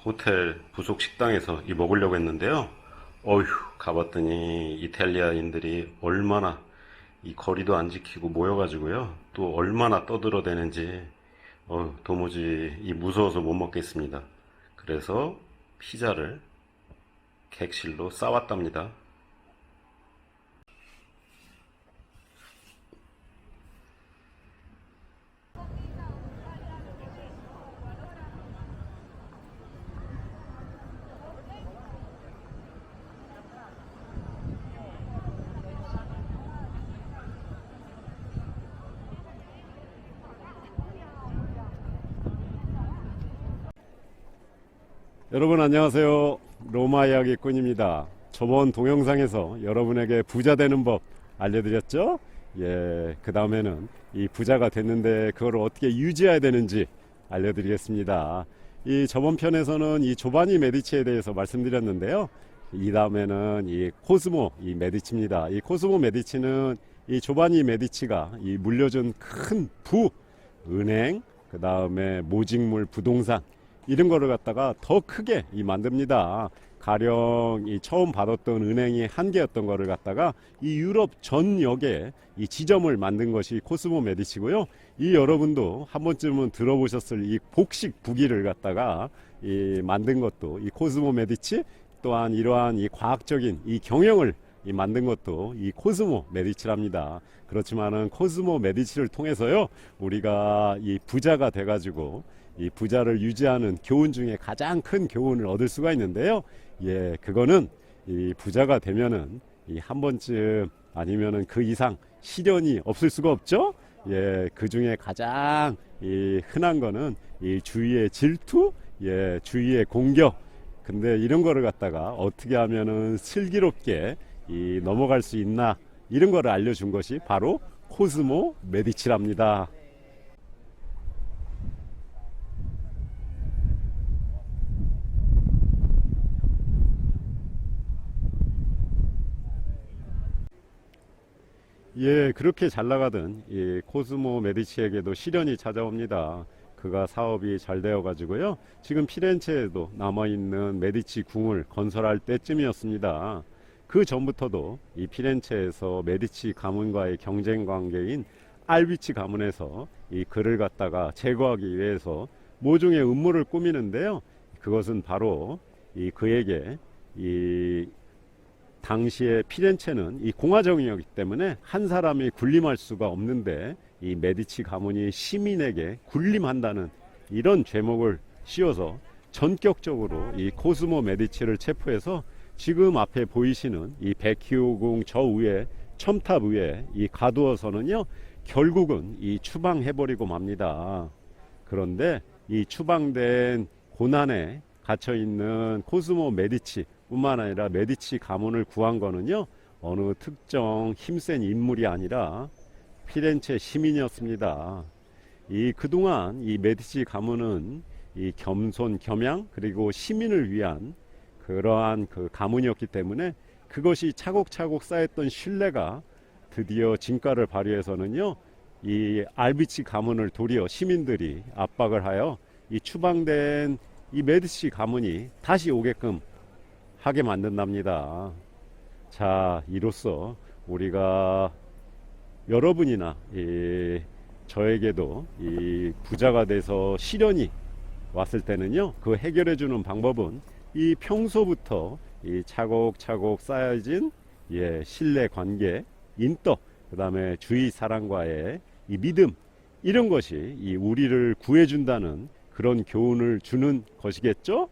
호텔 부속 식당에서 먹으려고 했는데요. 어휴, 가봤더니 이탈리아인들이 얼마나 이 거리도 안 지키고 모여가지고요. 또 얼마나 떠들어대는지 도무지 무서워서 못 먹겠습니다. 그래서 피자를 객실로 싸왔답니다. 여러분 안녕하세요. 로마 이야기꾼입니다. 저번 동영상에서 여러분에게 부자 되는 법 알려드렸죠? 그 다음에는 이 부자가 됐는데 그걸 어떻게 유지해야 되는지 알려드리겠습니다. 이 저번 편에서는 이 조바니 메디치에 대해서 말씀드렸는데요. 이 다음에는 이 코스모 메디치입니다. 이 코스모 메디치는 이 조바니 메디치가 이 물려준 큰 은행, 그 다음에 모직물 부동산 이런 거를 갖다가 더 크게 만듭니다. 가령 이 처음 받았던 은행이 한 개였던 거를 갖다가 이 유럽 전역에 이 지점을 만든 것이 코스모 메디치고요. 이 여러분도 한 번쯤은 들어보셨을 이 복식 부기를 갖다가 이 만든 것도 이 코스모 메디치, 또한 이러한 이 과학적인 이 경영을 만든 것도 이 코스모 메디치랍니다. 그렇지만은 코스모 메디치를 통해서요, 우리가 이 부자가 돼가지고 이 부자를 유지하는 교훈 중에 가장 큰 교훈을 얻을 수가 있는데요. 그거는 이 부자가 되면은 이 한 번쯤 아니면은 그 이상 시련이 없을 수가 없죠. 그 중에 가장 이 흔한 거는 이 주위의 질투, 주위의 공격. 근데 이런 거를 갖다가 어떻게 하면은 슬기롭게 이 넘어갈 수 있나, 이런 거를 알려준 것이 바로 코스모 메디치랍니다. 그렇게 잘 나가던 이 코스모 메디치에게도 시련이 찾아옵니다. 그가 사업이 잘 되어 가지고요, 지금 피렌체에도 남아있는 메디치 궁을 건설할 때쯤이었습니다. 그 전부터도 이 피렌체에서 메디치 가문과의 경쟁 관계인 알비치 가문에서 이 그를 갖다가 제거하기 위해서 모종의 음모를 꾸미는데요. 그것은 바로 이 그에게 이 당시에 피렌체는 이 공화정이었기 때문에 한 사람이 군림할 수가 없는데, 이 메디치 가문이 시민에게 군림한다는 이런 죄목을 씌워서 전격적으로 이 코스모 메디치를 체포해서 지금 앞에 보이시는 이 베키오궁 저 위에 첨탑 위에 이 가두어서는요, 결국은 이 추방해버리고 맙니다. 그런데 이 추방된 고난에 갇혀있는 코스모 메디치 뿐만 아니라 메디치 가문을 구한 거는요, 어느 특정 힘센 인물이 아니라 피렌체 시민이었습니다. 이 그동안 이 메디치 가문은 이 겸손 겸양 그리고 시민을 위한 그러한 그 가문이었기 때문에 그것이 차곡차곡 쌓였던 신뢰가 드디어 진가를 발휘해서는요, 이 알비치 가문을 도리어 시민들이 압박을 하여 이 추방된 이 메디치 가문이 다시 오게끔 하게 만든답니다. 자, 이로써 우리가 여러분이나 저에게도 이 부자가 돼서 시련이 왔을 때는요, 그 해결해 주는 방법은 이 평소부터 이 차곡차곡 쌓여진 신뢰 관계, 인덕, 그 다음에 주위 사람과의 이 믿음, 이런 것이 이 우리를 구해준다는 그런 교훈을 주는 것이겠죠?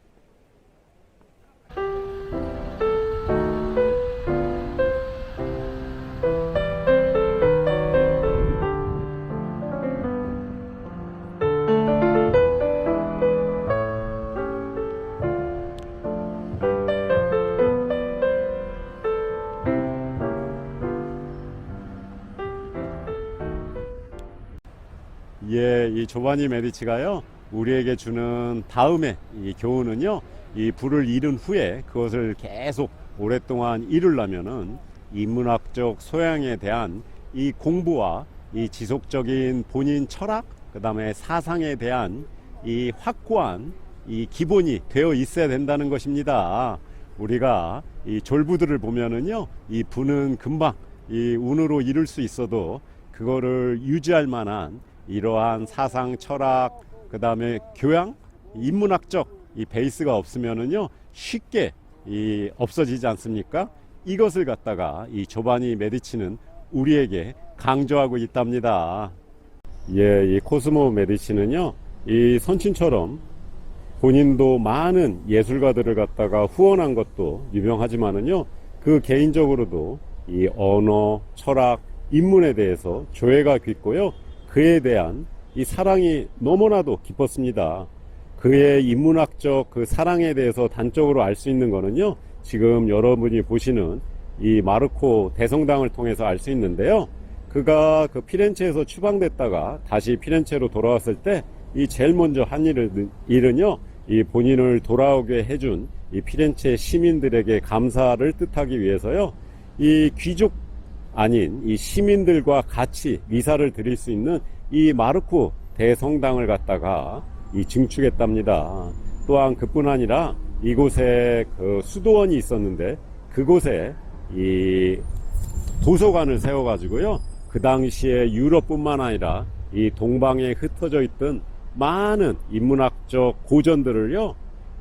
이 조바니 메디치가요, 우리에게 주는 다음에 이 교훈은요, 이 부를 잃은 후에 그것을 계속 오랫동안 이루려면은 인문학적 소양에 대한 이 공부와 이 지속적인 본인 철학, 그 다음에 사상에 대한 이 확고한 이 기본이 되어 있어야 된다는 것입니다. 우리가 이 졸부들을 보면은요, 이 부는 금방 이 운으로 이룰 수 있어도 그거를 유지할 만한 이러한 사상, 철학, 그 다음에 교양, 인문학적 이 베이스가 없으면은요, 쉽게 이 없어지지 않습니까? 이것을 갖다가 이 조바니 메디치는 우리에게 강조하고 있답니다. 예, 이 코스모 메디치는요, 이 선친처럼 본인도 많은 예술가들을 갖다가 후원한 것도 유명하지만은요, 그 개인적으로도 이 언어, 철학, 인문에 대해서 조예가 깊고요, 그에 대한 이 사랑이 너무나도 깊었습니다. 그의 인문학적 그 사랑에 대해서 단적으로 알 수 있는 거는요, 지금 여러분이 보시는 이 마르코 대성당을 통해서 알 수 있는데요, 그가 그 피렌체에서 추방됐다가 다시 피렌체로 돌아왔을 때 이 제일 먼저 한 일은요, 이 본인을 돌아오게 해준 이 피렌체 시민들에게 감사를 뜻하기 위해서요, 이 귀족 아닌 이 시민들과 같이 미사를 드릴 수 있는 이 마르코 대성당을 갖다가 이 증축했답니다. 또한 그뿐 아니라 이곳에 그 수도원이 있었는데 그곳에 이 도서관을 세워가지고요, 그 당시에 유럽뿐만 아니라 이 동방에 흩어져 있던 많은 인문학적 고전들을요,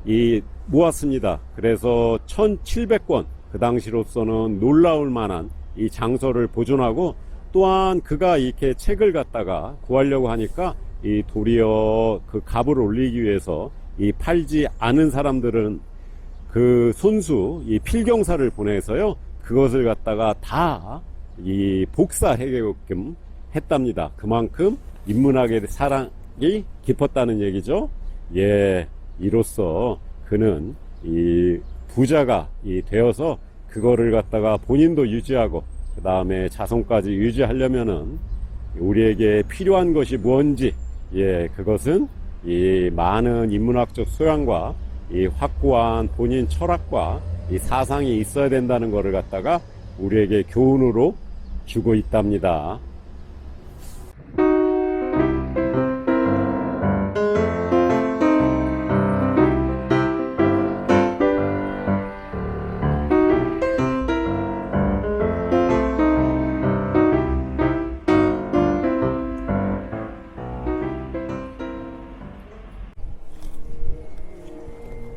이 모았습니다. 그래서 1700권, 그 당시로서는 놀라울 만한 이 장서를 보존하고, 또한 그가 이렇게 책을 갖다가 구하려고 하니까 이 도리어 그 값을 올리기 위해서 이 팔지 않은 사람들은 그 손수 이 필경사를 보내서요, 그것을 갖다가 다 이 복사해게끔 했답니다. 그만큼 인문학의 사랑이 깊었다는 얘기죠. 예, 이로써 그는 이 부자가 이 되어서 그거를 갖다가 본인도 유지하고 그 다음에 자손까지 유지하려면은 우리에게 필요한 것이 뭔지, 예, 그것은 이 많은 인문학적 소양과 이 확고한 본인 철학과 이 사상이 있어야 된다는 것을 갖다가 우리에게 교훈으로 주고 있답니다.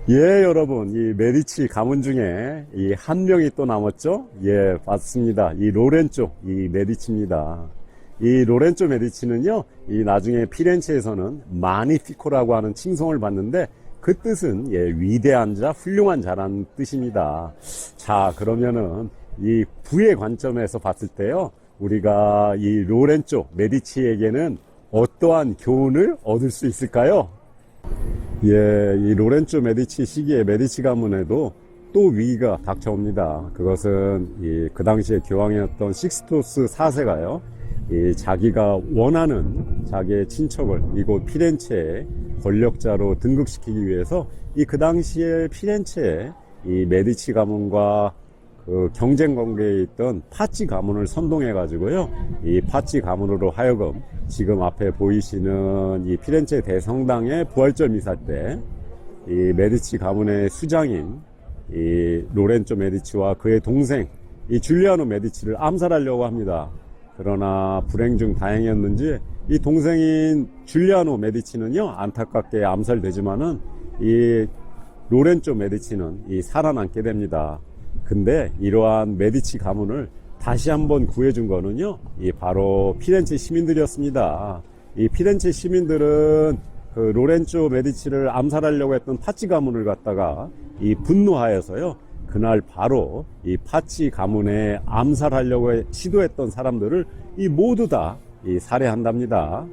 예, 여러분, 이 메디치 가문 중에 이 한 명이 또 남았죠? 예, 맞습니다. 이 로렌조, 이 메디치입니다. 이 로렌조 메디치는요, 이 나중에 피렌체에서는 마니피코라고 하는 칭송을 받는데, 그 뜻은 예, 위대한 자, 훌륭한 자라는 뜻입니다. 자, 그러면은 이 부의 관점에서 봤을 때요, 우리가 이 로렌조 메디치에게는 어떠한 교훈을 얻을 수 있을까요? 예, 이 로렌조 메디치 시기에 메디치 가문에도 또 위기가 닥쳐옵니다. 그것은 그 당시에 교황이었던 식스토스 4세가요, 자기가 원하는 자기의 친척을 이곳 피렌체의 권력자로 등극시키기 위해서 그 당시에 피렌체에 이 메디치 가문과 그 경쟁 관계에 있던 파치 가문을 선동해 가지고요, 이 파치 가문으로 하여금 지금 앞에 보이시는 이 피렌체 대성당의 부활절 미사 때 이 메디치 가문의 수장인 이 로렌조 메디치와 그의 동생 이 줄리아노 메디치를 암살하려고 합니다. 그러나 불행 중 다행이었는지 이 동생인 줄리아노 메디치는요, 안타깝게 암살되지만은 이 로렌조 메디치는 이 살아남게 됩니다. 근데 이러한 메디치 가문을 다시 한번 구해준 거는요, 이 바로 피렌체 시민들이었습니다. 이 피렌체 시민들은 그 로렌조 메디치를 암살하려고 했던 파치 가문을 갖다가 이 분노하여서요, 그날 바로 이 파치 가문에 암살하려고 시도했던 사람들을 이 모두 다 이 살해한답니다.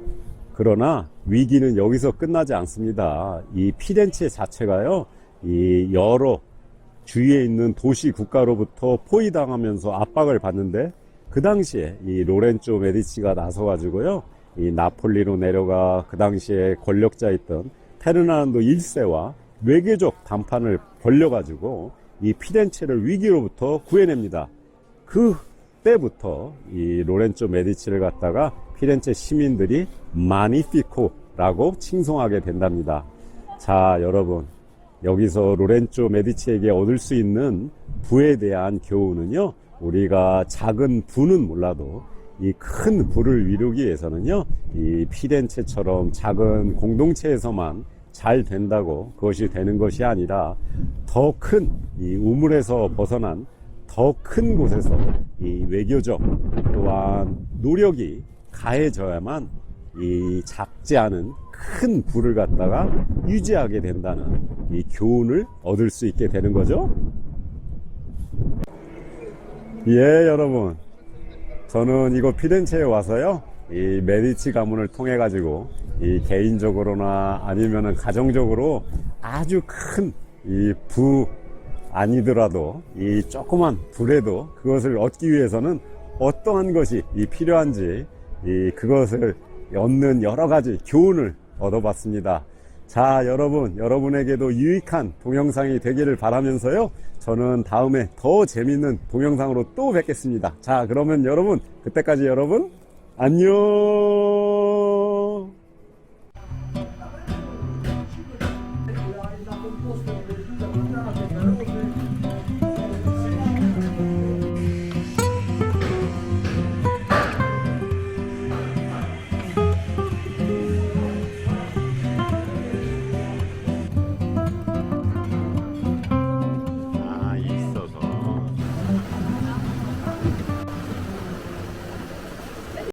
그러나 위기는 여기서 끝나지 않습니다. 이 피렌체 자체가요, 이 여러 주위에 있는 도시 국가로부터 포위당하면서 압박을 받는데, 그 당시에 이 로렌조 메디치가 나서가지고요, 이 나폴리로 내려가 그 당시에 권력자였던 페르난도 1세와 외교적 담판을 벌려가지고 이 피렌체를 위기로부터 구해냅니다. 그 때부터 이 로렌조 메디치를 갖다가 피렌체 시민들이 마니피코라고 칭송하게 된답니다. 자, 여러분. 여기서 로렌조 메디치에게 얻을 수 있는 부에 대한 교훈은요, 우리가 작은 부는 몰라도 이 큰 부를 이루기 위해서는요, 이 피렌체처럼 작은 공동체에서만 잘 된다고 그것이 되는 것이 아니라 더 큰 이 우물에서 벗어난 더 큰 곳에서 이 외교적 또한 노력이 가해져야만 이 작지 않은 큰 부를 갖다가 유지하게 된다는 이 교훈을 얻을 수 있게 되는 거죠. 예, 여러분. 저는 이곳 피렌체에 와서요, 이 메디치 가문을 통해 가지고 이 개인적으로나 아니면은 가정적으로 아주 큰 이 부 아니더라도 이 조그만 부라도 그것을 얻기 위해서는 어떠한 것이 이 필요한지 이 그것을 얻는 여러 가지 교훈을 얻어봤습니다. 자, 여러분, 여러분에게도 유익한 동영상이 되기를 바라면서요, 저는 다음에 더 재밌는 동영상으로 또 뵙겠습니다. 자, 그러면 여러분, 그때까지 여러분 안녕.